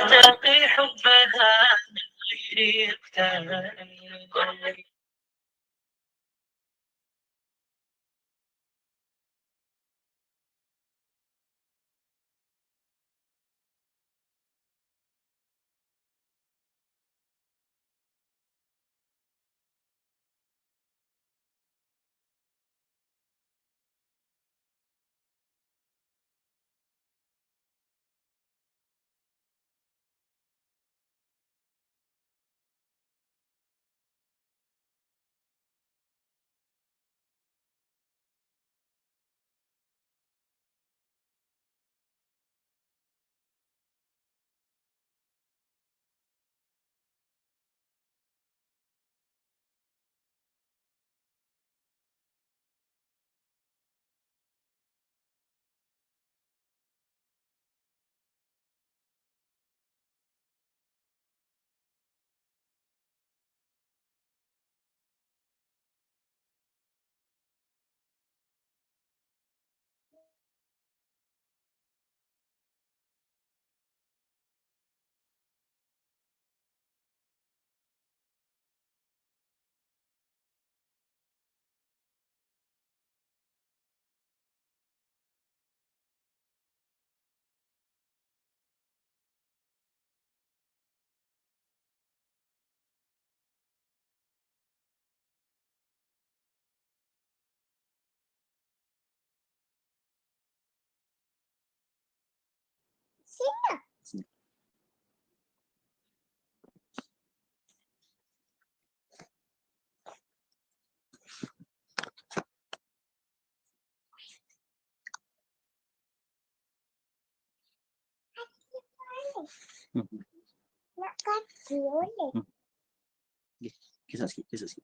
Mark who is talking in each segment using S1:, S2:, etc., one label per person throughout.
S1: أشتاقي حبها من غير اقتناع.
S2: Nak kaki boleh. Kisah sikit.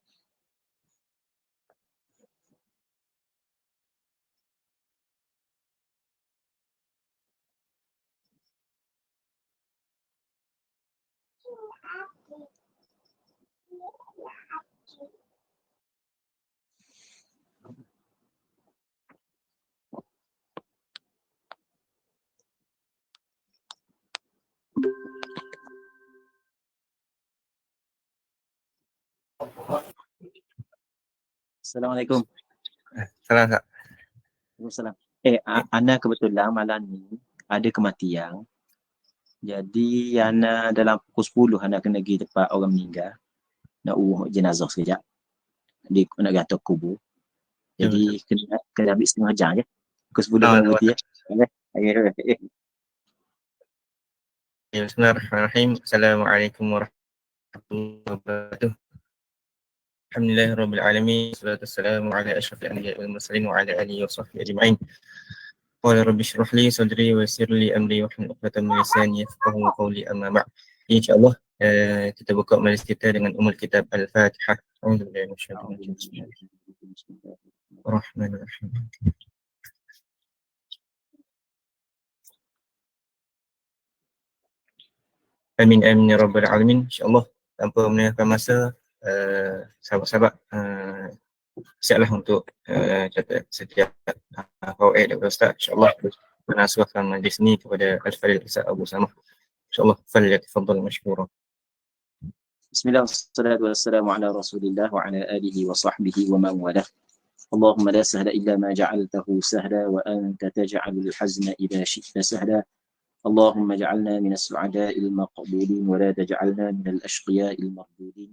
S2: Assalamualaikum.
S3: Salam Kak.
S2: Waalaikumsalam. Ana kebetulan malam ni ada kematian. Jadi Ana dalam pukul 10 Ana kena pergi tempat orang meninggal. Nak urus jenazah sekejap. Nak gantung kubur. Jadi kena ambil setengah jam je. Pukul 10 kena berhenti ya. Okay.
S3: Bismillahirrahmanirrahim. Assalamualaikum warahmatullahi wabarakatuh. Alhamdulillahirabbil alamin. Wassalatu wassalamu ala asyrafil anbiya'i wal mursalin wa ala alihi wa sahbihi ajma'in. Qala rabbi shrah li sadri wa yassir li amri wahlul 'uqdatam min lisani yafqahu qawli, amma ba'd. Insyaallah kita buka majlis kita dengan umul kitab Al-Fatihah. A'udzubillahi minasyaitonir rajim. Bismillahirrahmanirrahim. Amin amin ya rabbal alamin. Insyaallah tanpa menyia-nyiakan masa, sahabat-sahabat siaplah untuk catat setiap fawaid daripada Ustaz. InsyaAllah menasuhkan majlis ni kepada Al-Fadhil Ustaz Abu Samah. InsyaAllah falyatafaddal mashkura.
S2: Bismillah, wassalatu wassalamu ala rasulillah wa ala alihi wa sahbihi wa man walah. Allahumma la sahla illa ma ja'altahu sahla wa anta taj'alul hazna idha syi'ta sahla. Allahumma ja'alna minas su'ada'il maqbulin wa la taj'alna minal ashqiya'il mardudin.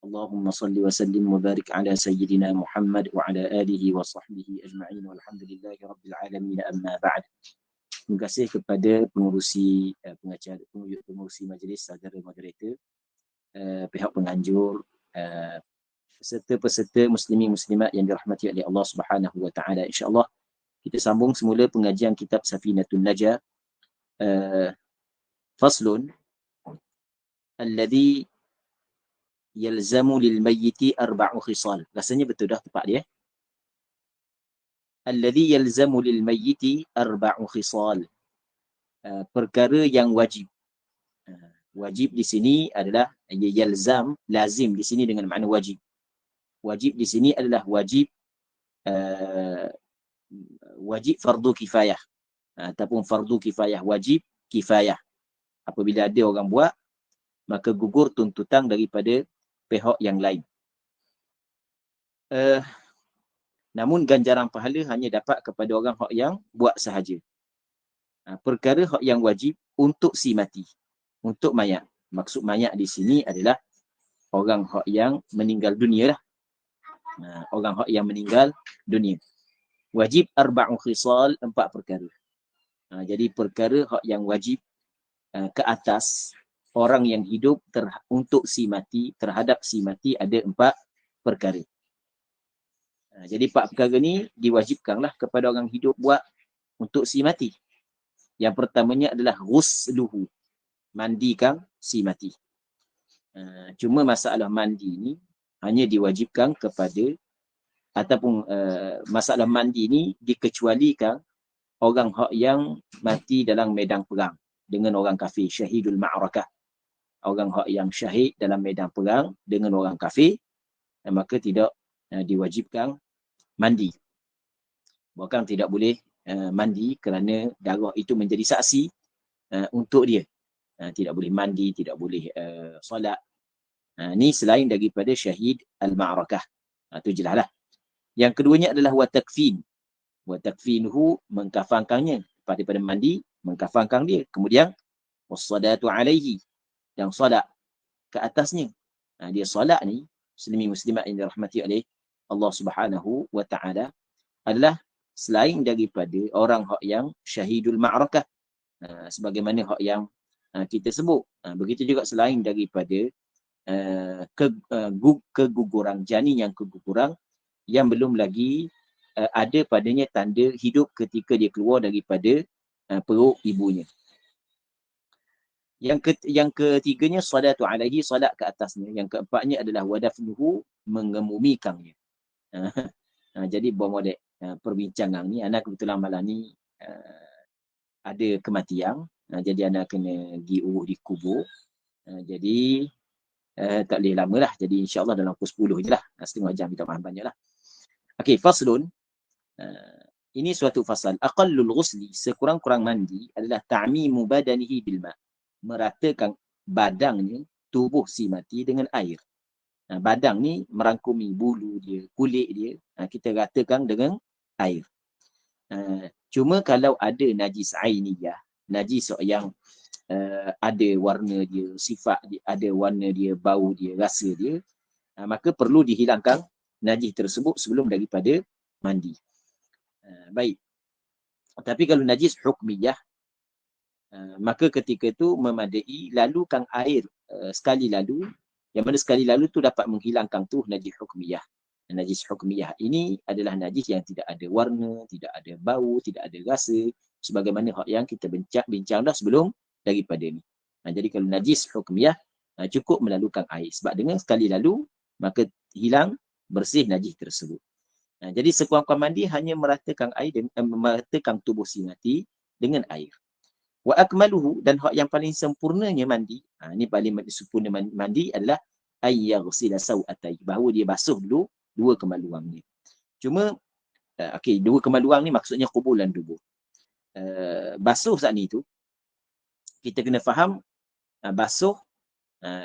S2: Allahumma salli wa sallim wa barik ala sayyidina Muhammad wa ala alihi wa sahbihi ajma'in walhamdulillahi rabbil alamin, amma ba'd. Terima kasih kepada pengurusi pengacara, pengurusi majlis, saudara moderator, pihak penganjur, peserta-peserta muslimin muslimat yang dirahmati oleh Allah Subhanahu wa taala. Insya-Allah kita sambung semula pengajian kitab Safinatun Najah. Faslun alladhi yalzamu lil mayyiti arba'u khisal. Rasanya betul dah tepat dia. Alladhi yalzamu lil mayyiti arba'u khisal. Perkara yang wajib. Wajib di sini adalah yalzam, lazim di sini dengan makna wajib. Wajib di sini adalah wajib wajib fardu kifayah ataupun fardu kifayah, wajib kifayah. Apabila ada orang buat, maka gugur tuntutan daripada pihak yang lain. Namun ganjaran pahala hanya dapat kepada orang hak yang buat sahaja. Perkara hak yang wajib untuk si mati, untuk mayat. Maksud mayat di sini adalah orang hak yang meninggal dunia lah. Orang hak yang meninggal dunia. Wajib arba'u khisal, 4 perkara. Jadi perkara hak yang wajib ke atas orang yang hidup untuk si mati, terhadap si mati ada 4 perkara. Jadi 4 perkara ni diwajibkanlah kepada orang hidup buat untuk si mati. Yang pertamanya adalah ghusluhu, mandikan si mati. Cuma masalah mandi ni hanya diwajibkan kepada ataupun masalah mandi ni dikecualikan orang hak yang mati dalam medan perang dengan orang kafir, syahidul ma'rakah. Orang hak yang syahid dalam medan perang dengan orang kafir, maka tidak diwajibkan mandi. Bahkan tidak boleh mandi kerana darah itu menjadi saksi untuk dia. Tidak boleh mandi, tidak boleh solat. Ni selain daripada syahid al-ma'rakah. Itu jelas lah. Yang keduanya adalah wa takfin. Wa takfinuhu, mengkafankannya. Daripada mandi, mengkafankan dia. Kemudian wassalatu alaihi, yang solat ke atasnya. Dia solat ni, muslimin-muslimat yang dirahmati oleh Allah Subhanahu wa taala, adalah selain daripada orang hak yang syahidul ma'rakah, sebagaimana hak yang kita sebut. Begitu juga selain daripada keguguran, janin yang keguguran yang belum lagi ada padanya tanda hidup ketika dia keluar daripada perut ibunya. Yang ketiganya salatu alaihi, salat ke atasnya. Yang keempatnya adalah wadafnuhu, mengemumikannya. Jadi bermodel perbincangan ni, anak kebetulan malam ni ada kematian, jadi anak kena pergi urus di kubur. Jadi tak boleh lama lah, jadi insyaAllah dalam pukul 10 je lah, setengah jam, minta maaf banyak lah. Okey, faslun. Ini suatu fasal. Aqallul ghusli, sekurang-kurang mandi adalah ta'mimu badanihi bil ma', meratakan badannya, tubuh si mati dengan air. Badan ni merangkumi bulu dia, kulit dia, kita ratakan dengan air. Cuma kalau ada najis ainiyah, najis yang ada warna dia, sifat dia, ada warna dia, bau dia, rasa dia, maka perlu dihilangkan najis tersebut sebelum daripada mandi. Baik. Tapi kalau najis hukmiyah, maka ketika itu memadai lalukan air sekali lalu, yang mana sekali lalu tu dapat menghilangkan tu najis hukmiyah. Najis hukmiyah ini adalah najis yang tidak ada warna, tidak ada bau, tidak ada rasa, sebagaimana hak yang kita bincang dah sebelum daripada ni. Jadi kalau najis hukmiyah, cukup melalukan air, sebab dengan sekali lalu maka hilang bersih najis tersebut. Jadi sekurang-kurang mandi hanya meratakan air dan meratakan tubuh si mati dengan air. Wa akmaluhu, dan hak yang paling sempurnanya mandi, ini paling sempurna mandi adalah ayyaghsila sawatayhi, bahawa dia basuh dulu 2 kemaluan ni. Cuma okey, 2 kemaluan ni maksudnya kubulan tubuh. Basuh saat ni tu kita kena faham, basuh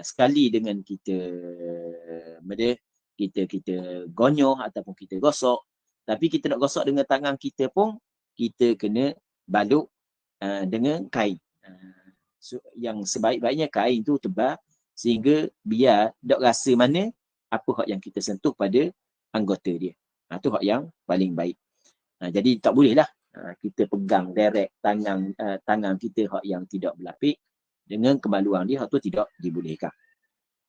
S2: sekali dengan kita kita gonyoh ataupun kita gosok, tapi kita nak gosok dengan tangan kita pun kita kena balut dengan kain. Yang sebaik-baiknya kain tu tebal sehingga biar tak rasa mana apa hak yang kita sentuh pada anggota dia. Tu hak yang paling baik. Jadi tak bolehlah kita pegang direct tangan kita hak yang tidak berlapik dengan kemaluan dia, hak tu tidak dibolehkan.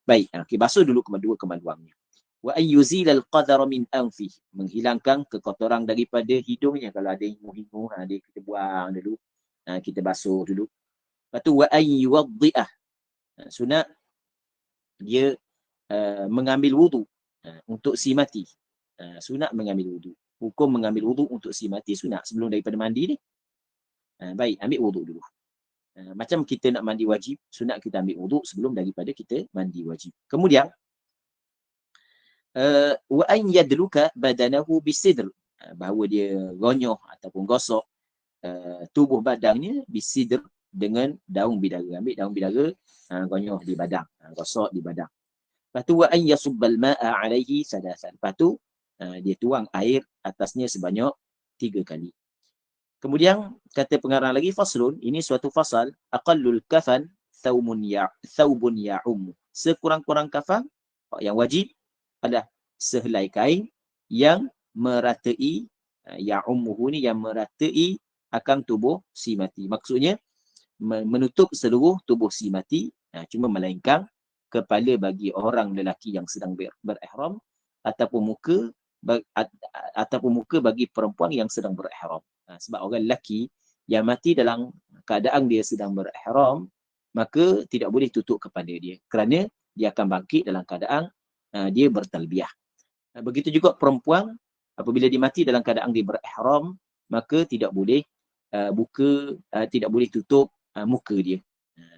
S2: Baik, okay, basuh dulu kedua kemaluannya. Wa ayyuzilal qadara min anfi, menghilangkan kekotoran daripada hidungnya. Kalau ada hingu-hingu, dia kita buang dulu, kita basuh dulu. Lepas tu wa ayyuwaddi'ah, sunat dia mengambil wudu untuk si mati. Sunat mengambil wudu. Hukum mengambil wudu untuk si mati sunat sebelum daripada mandi ni. Baik, ambil wudu dulu. Macam kita nak mandi wajib, sunat kita ambil wudu sebelum daripada kita mandi wajib. Kemudian wa an yadluka badanahu bisidr, bahawa dia gonyoh ataupun gosok tubuh badannya bisidr dengan daun bidara. Ambil daun bidara, gonyoh di badang, gosok di badang. Lepas tu wa an yasubbal ma'a alaihi salasan. Lepas tu dia tuang air atasnya sebanyak 3 kali. Kemudian kata pengarang lagi faslun, ini suatu fasal, aqallul kafan thawbun ya'um. Sekurang-kurang kafan yang wajib adalah sehelai kain yang meratai ya'umuhu ni yang meratai akan tubuh si mati. Maksudnya menutup seluruh tubuh si mati, cuma melainkan kepala bagi orang lelaki yang sedang berihram ataupun muka bagi perempuan yang sedang berihram. Sebab orang lelaki yang mati dalam keadaan dia sedang berihram, maka tidak boleh tutup kepala dia kerana dia akan bangkit dalam keadaan dia bertalbiyah. Begitu juga perempuan apabila dia mati dalam keadaan dia berihram, maka tidak boleh tidak boleh tutup muka dia.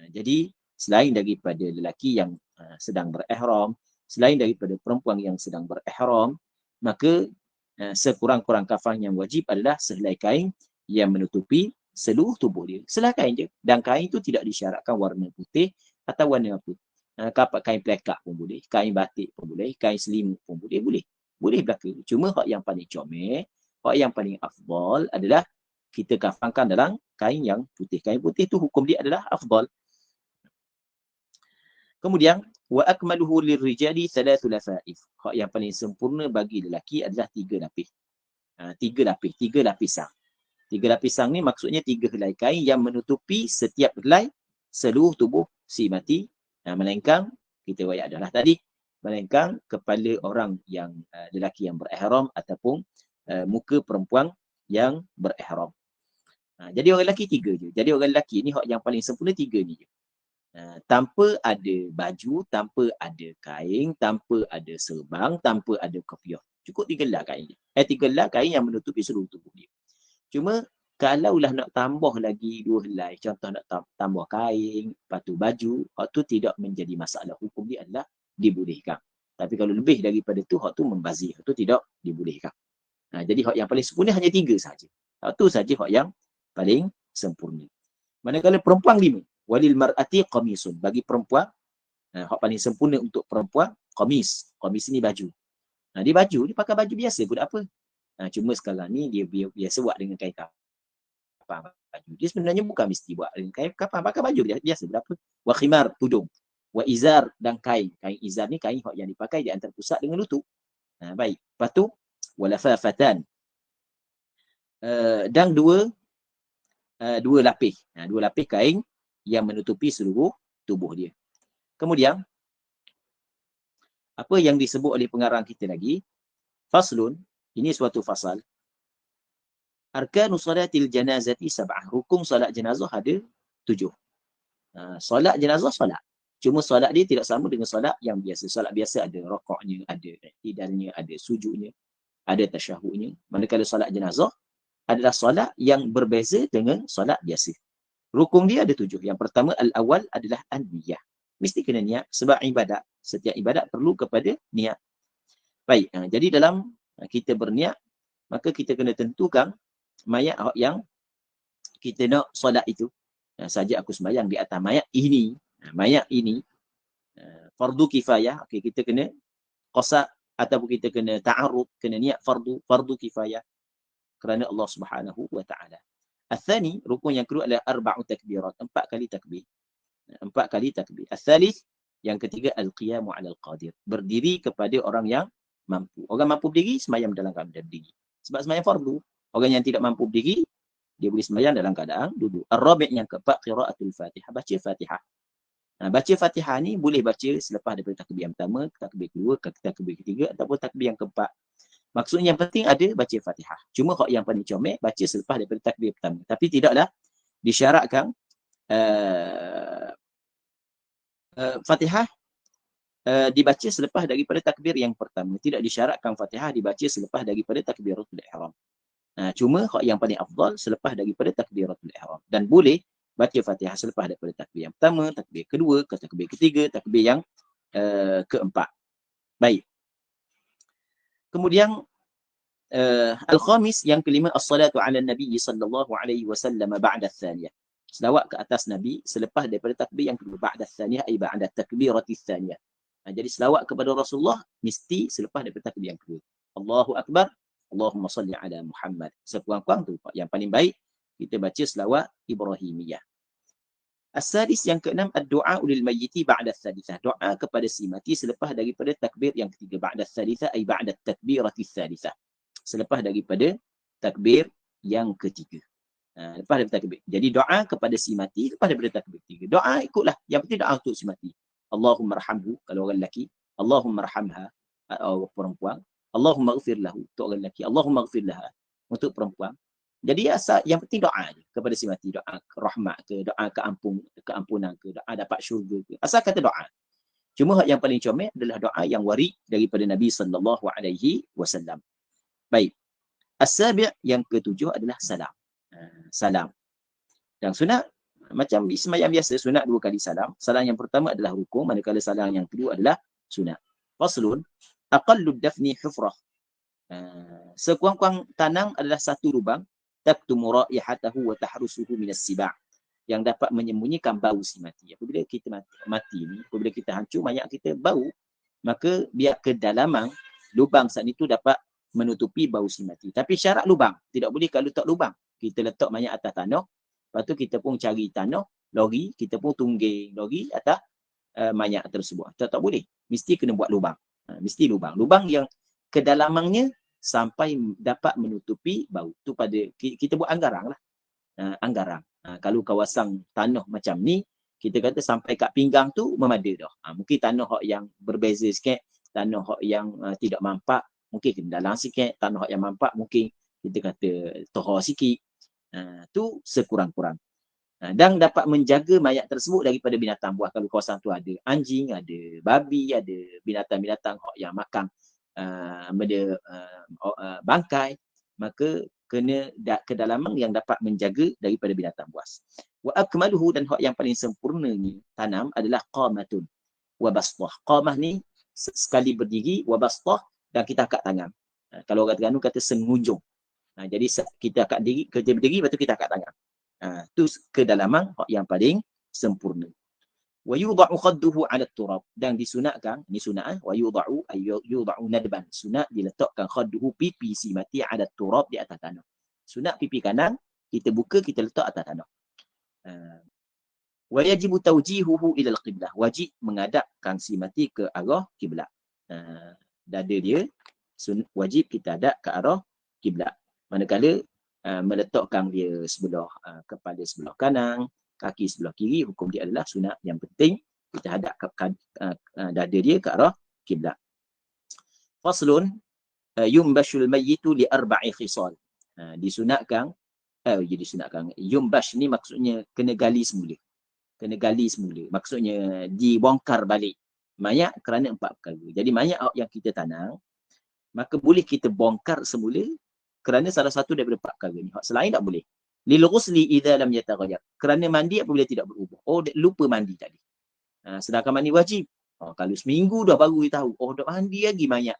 S2: Jadi selain daripada lelaki yang sedang berihram, selain daripada perempuan yang sedang berihram, maka sekurang-kurang kafan yang wajib adalah sehelai kain yang menutupi seluruh tubuh dia. Sehelai kain je. Dan kain itu tidak disyaratkan warna putih atau warna apa. Kapak kain pelekak pun boleh, kain batik pun boleh, kain selimut pun boleh. Boleh belaka. Cuma hak yang paling comel, hak yang paling afdal adalah kita kafankan dalam kain yang putih. Kain putih tu hukum dia adalah afdal. Kemudian wa akmaluhu lirrijali thalathul lafaif. Hak yang paling sempurna bagi lelaki adalah 3 lapis. 3 lapisan. 3 lapisan ni maksudnya 3 helai kain yang menutupi setiap helai seluruh tubuh si mati, melainkan kita wayak adalah tadi, melainkan kepala orang yang lelaki yang berihram ataupun muka perempuan yang berihram. Jadi orang lelaki 3 je. Jadi orang lelaki ni hak yang paling sempurna 3 ni je. Tanpa ada baju, tanpa ada kain, tanpa ada serbang, tanpa ada kopiah. Cukup 3 helai kain je. 3 helai kain yang menutupi seluruh tubuh dia. Cuma kalaulah nak tambah lagi 2 helai, contoh nak tambah kain, lepas tu baju, hak tu tidak menjadi masalah. Hukum dia adalah dibolehkan. Tapi kalau lebih daripada tu, hak tu membazir. Hak tu tidak dibolehkan. Jadi hak yang paling sempurna hanya 3 saja. Hak tu saja hak yang paling sempurna. Manakala perempuan 5, walil mar'ati qamisun. Bagi perempuan, hak paling sempurna untuk perempuan, qamis. Qamis ni baju. Dia baju, dia pakai baju biasa pun tak apa. Cuma sekarang ni dia biasa buat dengan kain kapang baju. Dia sebenarnya bukan mesti buat dengan kain kapang, pakai baju biasa pun tak apa. Wa khimar, tudung. Wa izar, dan kain. Kain izar ni kain yang dipakai di antara pusat dengan lutut. Baik. Lepas tu, walafafatan. Dan dua lapis. 2 lapis kain yang menutupi seluruh tubuh dia. Kemudian, apa yang disebut oleh pengarang kita lagi, faslun, ini suatu fasal. Arkanu salatil janazati sab'ah. Hukum salat jenazah ada 7. Salat jenazah salat. Cuma salat dia tidak sama dengan salat yang biasa. Salat biasa ada rakaatnya, ada i'tidalnya, ada sujudnya, ada tasyahudnya. Manakala salat jenazah adalah salat yang berbeza dengan salat biasa. Rukun dia ada 7. Yang pertama, al-awwal adalah an-niyah. Mesti kena niat sebab ibadat. Setiap ibadat perlu kepada niat. Baik, jadi dalam kita berniat, maka kita kena tentukan mayat yang kita nak solat itu. Saja aku sembahyang di atas mayat ini. Mayat ini fardu kifayah. Okay, kita kena qasad ataupun kita kena ta'arud, kena niat fardu kifayah kerana Allah Subhanahu wa taala. Al-thani, rukun yang kedua adalah 4 takbirat, 4 kali takbir. 4 kali takbir. Al-thalith, yang ketiga al-qiyamu 'alal qadir, berdiri kepada orang yang mampu. Orang mampu berdiri, sembahyang dalam keadaan berdiri. Sebab sembahyang fardu. Orang yang tidak mampu berdiri, dia boleh sembahyang dalam keadaan duduk. Ar-rabi' yang keempat, qiraatul Fatihah, baca Fatihah. Baca Fatihah ni boleh baca selepas daripada takbir yang pertama, takbir kedua, takbir ketiga ataupun takbir yang keempat. Maksudnya yang penting ada baca Fatihah. Cuma hak yang paling comel baca selepas daripada takbir pertama. Tapi tidaklah disyaratkan Fatihah dibaca selepas daripada takbir yang pertama. Tidak disyaratkan Fatihah dibaca selepas daripada takbiratul ihram. Cuma hak yang paling afdal selepas daripada takbiratul ihram. Dan boleh baca Fatihah selepas daripada takbir yang pertama, takbir kedua, takbir ketiga, takbir yang keempat. Baik. Kemudian al-khamis, yang kelima, as-salatu 'ala nabi sallallahu alaihi wasallam ba'da ats-tsaniyah. selawat ke atas Nabi selepas daripada takbir yang kedua, ba'da tsaniyah ai ba'da takbiratis tsaniyah. Jadi selawat kepada Rasulullah mesti selepas daripada takbir yang kedua. Allahu akbar, Allahumma salli ala Muhammad. Sekurang-kurang tu yang paling baik kita baca selawat Ibrahimiyah. As-sadis yang keenam, ad-du'a lil mayyiti ba'da tsalitsah. Doa kepada si mati selepas daripada takbir yang ketiga. Ba'da tsalitsah ai ba'da takbiratis tsalitsah. Selepas daripada takbir yang ketiga. Lepas daripada takbir. Jadi doa kepada si mati lepas daripada takbir ketiga. Doa ikutlah. Yang penting doa untuk si mati. Allahumma rahamhu kalau orang lelaki. Allahumma rahamha atau perempuan. Allahumma ghfir lahu untuk orang lelaki. Allahumma ghfir laha untuk perempuan. Jadi asal yang penting doa je kepada si mati, doa rahmat ke, doa keampunan ke, doa dapat syurga ke. Asal kata doa. Cuma yang paling comel adalah doa yang warid daripada Nabi sallallahu alaihi wasallam. Baik. As-sabi' yang ketujuh adalah salam. Salam. Dan sunat macam sembahyang biasa, sunat 2 kali salam. Salam yang pertama adalah rukun, manakala salam yang kedua adalah sunat. Faslun aqallu dafni hufrah. Sekurang-kurang tanang adalah satu lubang, taktumu raihatahu wa tahrusuhu minas siba', yang dapat menyembunyikan bau si mati. Apabila kita mati ni, apabila kita hancur, mayat kita bau, maka biar kedalaman lubang saat itu dapat menutupi bau si mati. Tapi syarat lubang, tidak boleh kalau tak lubang. Kita letak mayat atas tanah, lepas tu kita pun cari tanah, lori, kita pun tungging lori atas mayat tersebut. Tak boleh. Mesti kena buat lubang. Mesti lubang. Lubang yang kedalamannya sampai dapat menutupi bau. Tu pada kita buat anggarang lah. Anggarang. Kalau kawasan tanah macam ni, kita kata sampai kat pinggang tu memada dah. Mungkin tanah yang berbeza sikit, tanah yang tidak mampak, mungkin kena dalam sikit, tanah yang mampak mungkin kita kata tohor sikit. Tu sekurang-kurang. Dan dapat menjaga mayat tersebut daripada binatang buas. Kalau kawasan tu ada anjing, ada babi, ada binatang-binatang yang makan bangkai, maka kena kedalaman yang dapat menjaga daripada binatang buas. Wa akmaluhu, dan hak yang paling sempurna ni tanam adalah qamatun wa bastah. Qamah ni sekali berdiri, wa bastah dan kita angkat tangan. Kalau orang Terengganu kata sengunjung. Jadi kita angkat diri, kita berdiri, lepas tu kita angkat tangan. Tu kedalaman hak yang paling sempurna. Wa yudha'u khadduhu 'ala turab, dan disunatkan, ni sunat, wa yudha'u nadban, sunat diletakkan khadduhu, pipi si mati, 'ala turab, di atas tanah. Sunat pipi kanan kita buka, kita letak atas tanah. Wa yajibu tawjihuhu ila al-qiblah, wajib menghadapkan si mati ke arah kiblat. Dada dia wajib kita hadap ke arah kiblat. Manakala meletakkan dia sebelah kepala sebelah kanan, kaki sebelah kiri, hukum dia adalah sunat. Yang penting kita hadap dada dia ke arah kiblat. Faslun yumbashul mayyitu li arba'i khisal. Disunatkan yumbash ni maksudnya kena gali semula. Kena gali semula. Maksudnya dibongkar balik mayat kerana 4 perkara. Jadi mayat yang kita tanam, maka boleh kita bongkar semula kerana salah satu daripada 4 perkara ni. Selain tak boleh. Lil ghusli idza lam yataghayyar. Kerana mandi apabila tidak berubah. Lupa mandi tadi. Sedangkan mandi wajib. Kalau seminggu dah baru dia tahu, dah mandi lagi mayat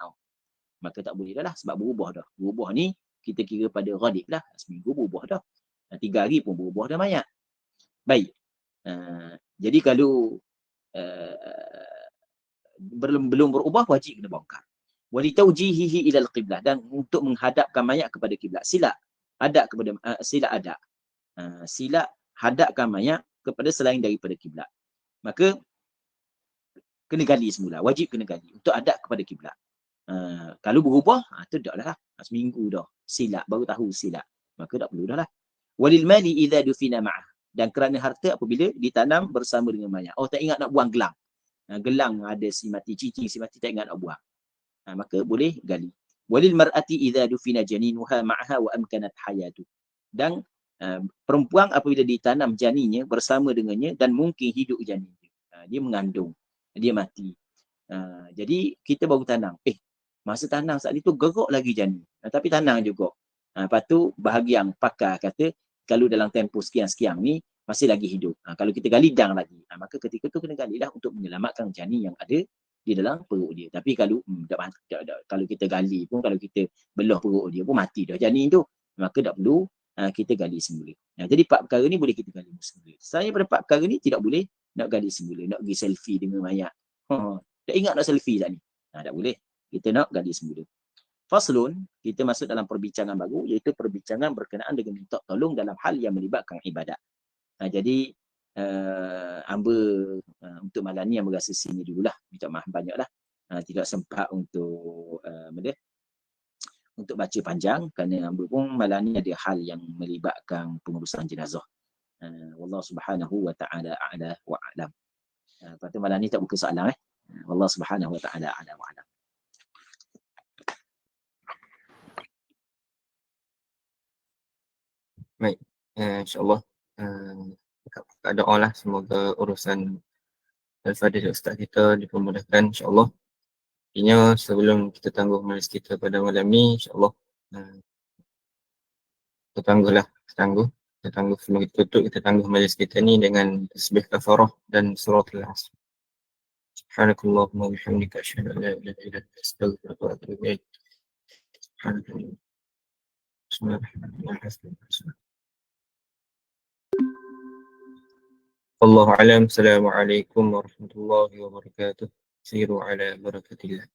S2: maka tak boleh dah lah, sebab berubah dah. Berubah ni kita kira pada ghalib lah. Seminggu berubah dah. 3 hari pun berubah dah mayat. Baik. Jadi kalau belum berubah, wajib kena bongkar. Walitaujihihi ilal qiblah, dan untuk menghadapkan mayat kepada kiblat. Sila hadap hadapkan mayat kepada selain daripada kiblat. Maka kena gali semula, wajib kena gali untuk hadap kepada kiblat. Kalau berubah, tu dah lah. Seminggu dah silap, baru tahu silap, maka tak perlu dah lah. Walil mali idza dufina ma'ah, dan kerana harta apabila ditanam bersama dengan mayat. Tak ingat nak buang gelang. Gelang ada si mati, cicing si mati, tak ingat nak buang. Maka boleh gali. Walil mar'ati idza dufina janinuha ma'aha wa amkanat hayatu, dan perempuan apabila ditanam janinnya bersama dengannya dan mungkin hidup janinnya. Dia mengandung, dia mati. Jadi kita baru tanam. Masa tanam saat itu gerak lagi janin. Tapi tanam juga. Lepas tu bahagian pakar kata kalau dalam tempoh sekian-sekian ni masih lagi hidup. Kalau kita gali dang lagi. Maka ketika tu kena galilah untuk menyelamatkan janin yang ada di dalam perut dia. Tapi kalau kalau kita gali pun, kalau kita belah perut dia pun mati dah janin tu, maka tak perlu kita gali semula. Jadi 4 perkara ni boleh kita gali semula. Saya pada 4 perkara ni tidak boleh nak gali semula, nak pergi selfie dengan mayat. Tak ingat nak selfie saat ni. Tak boleh. Kita nak gali semula. Faslun, kita masuk dalam perbincangan baru, iaitu perbincangan berkenaan dengan minta tolong dalam hal yang melibatkan ibadat. Jadi, hamba untuk malam ni yang berasa sini dululah. Minta maaf banyaklah. Tidak sempat untuk untuk baca panjang kerana hamba pun malam ni ada hal yang melibatkan pengurusan jenazah. Wallahu subhanahu wa ta'ala a'la wa a'lam. Lepas tu malam ni tak buka soalan Wallahu subhanahu wa ta'ala a'la wa a'lam.
S3: Baik, insyaAllah doa lah semoga urusan Al-Fadhil Ustaz kita dipermudahkan insyaAllah. Intinya sebelum kita tangguh majlis kita pada malam ni, insyaAllah kita tangguh sebelum kita tutup, kita tangguh majlis kita ni dengan tasbih kafarah dan surat Al-Asr. Subhanakallahumma wa bihamdika asyhadu an la ilaha illa anta astaghfiruka wa atubu ilaik. Subhanallah. Bismillahirrahmanirrahim. Wallahu a'lam. Assalamualaikum warahmatullahi wabarakatuh. Siru ala barakatillah.